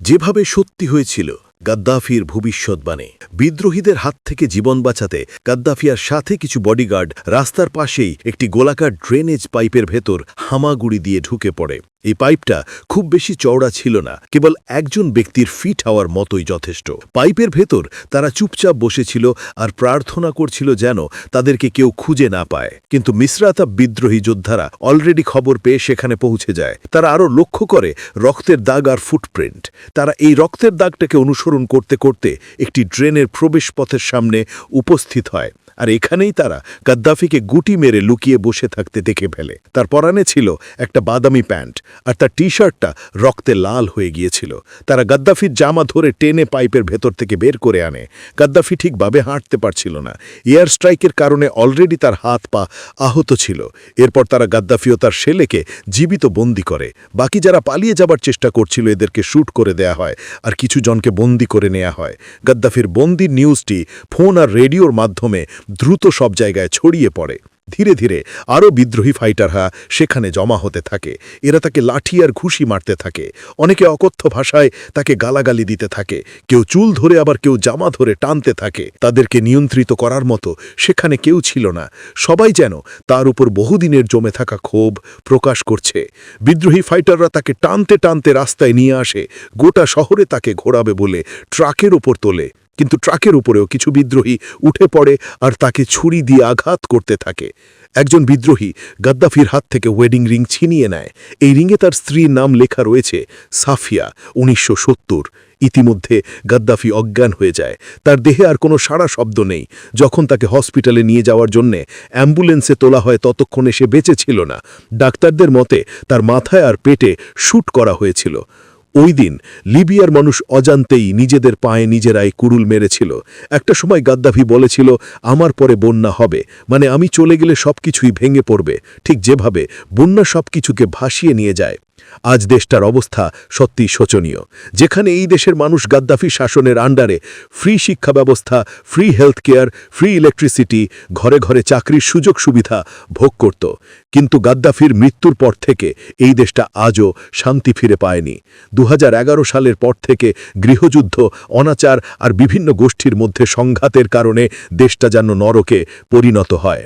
যেভাবে সত্যি হয়েছিল গাদ্দাফির ভবিষ্যৎবাণী। বিদ্রোহীদের হাত থেকে জীবন বাঁচাতে গাদ্দাফিয়ার সাথে কিছু বডিগার্ড রাস্তার পাশেই একটি গোলাকার ড্রেনেজ পাইপের ভেতর হামাগুড়ি দিয়ে ঢুকে পড়ে। এই পাইপটা খুব বেশি চওড়া ছিল না, কেবল একজন ব্যক্তির ফিট হওয়ার মতোই যথেষ্ট। পাইপের ভেতর তারা চুপচাপ বসেছিল আর প্রার্থনা করছিল যেন তাদেরকে কেউ খুঁজে না পায়। কিন্তু মিসরাতা বিদ্রোহী যোদ্ধারা অলরেডি খবর পেয়ে সেখানে পৌঁছে যায়। তারা আরও লক্ষ্য করে রক্তের দাগ আর ফুটপ্রিন্ট। তারা এই রক্তের দাগটাকে অনুসরণ করতে করতে একটি ড্রেনের প্রবেশপথের সামনে উপস্থিত হয়, আর এখানেই তারা গাদ্দাফিকে গুটি মেরে লুকিয়ে বসে থাকতে দেখে ফেলে। তার পরানে ছিল একটা বাদামি প্যান্ট, আর তার টি শার্টটা রক্তে লাল হয়ে গিয়েছিল। তারা গাদ্দাফির জামা ধরে টেনে পাইপের ভেতর থেকে বের করে আনে। গাদ্দাফি ঠিকভাবে হাঁটতে পারছিল না। এয়ার স্ট্রাইকের কারণে অলরেডি তার হাত পা আহত ছিল। এরপর তারা গাদ্দাফি ও তার ছেলেকে জীবিত বন্দি করে। বাকি যারা পালিয়ে যাবার চেষ্টা করছিল এদেরকে শ্যুট করে দেয়া হয়, আর কিছু জনকে বন্দি করে নেওয়া হয়। গাদ্দাফির বন্দির নিউজটি ফোন আর রেডিওর মাধ্যমে দ্রুত সব জায়গায় ছড়িয়ে পড়ে। ধীরে ধীরে আরও বিদ্রোহী ফাইটাররা সেখানে জমা হতে থাকে। এরা তাকে লাঠি আর ঘুষি মারতে থাকে। অনেকে অকথ্য ভাষায় তাকে গালাগালি দিতে থাকে। কেউ চুল ধরে আবার কেউ জামা ধরে টানতে থাকে। তাদেরকে নিয়ন্ত্রিত করার মতো সেখানে কেউ ছিল না। সবাই যেন তার উপর বহুদিনের জমে থাকা ক্ষোভ প্রকাশ করছে। বিদ্রোহী ফাইটাররা তাকে টানতে টানতে রাস্তায় নিয়ে আসে। গোটা শহরে তাকে ঘোরাবে বলে ট্রাকের ওপর তোলে। কিন্তু ট্রাকের উপরেও কিছু বিদ্রোহী উঠে পড়ে আর তাকে ছুরি দিয়ে আঘাত করতে থাকে। একজন বিদ্রোহী গাদ্দাফির হাত থেকে ওয়েডিং রিং ছিনিয়ে নেয়। এই রিংয়ে তার স্ত্রীর নাম লেখা রয়েছে, সাফিয়া, 1970। ইতিমধ্যে গাদ্দাফি অজ্ঞান হয়ে যায়। তার দেহে আর কোনো সাড়া শব্দ নেই। যখন তাকে হসপিটালে নিয়ে যাওয়ার জন্যে অ্যাম্বুলেন্সে তোলা হয় ততক্ষণে সে বেঁচে ছিল না। ডাক্তারদের মতে তার মাথায় আর পেটে শ্যুট করা হয়েছিল। ওই দিন লিবিয়ার মানুষ অজান্তেই নিজেদের পায়ে নিজেরাই কুড়ুল মেরেছিল। একটা সময় গাদ্দাফি বলেছিল, আমার পরে বন্যা হবে, মানে আমি চলে গেলে সবকিছুই ভেঙে পড়বে, ঠিক যেভাবে বন্যা সবকিছুকে ভাসিয়ে নিয়ে যায়। আজ দেশটার অবস্থা সত্যিই শোচনীয়। যেখানে এই দেশের মানুষ গাদ্দাফি শাসনের আন্ডারে ফ্রি শিক্ষা ব্যবস্থা, free health care, free electricity, ঘরে ঘরে চাকরির সুযোগ সুবিধা ভোগ করত, কিন্তু গাদ্দাফির মৃত্যুর পর থেকে এই দেশটা আজও শান্তি ফিরে পায়নি। 2011 সালের পর থেকে গৃহযুদ্ধ, অনাচার আর বিভিন্ন গোষ্ঠীর মধ্যে সংঘাতের কারণে দেশটা যেন নরকে পরিণত হয়।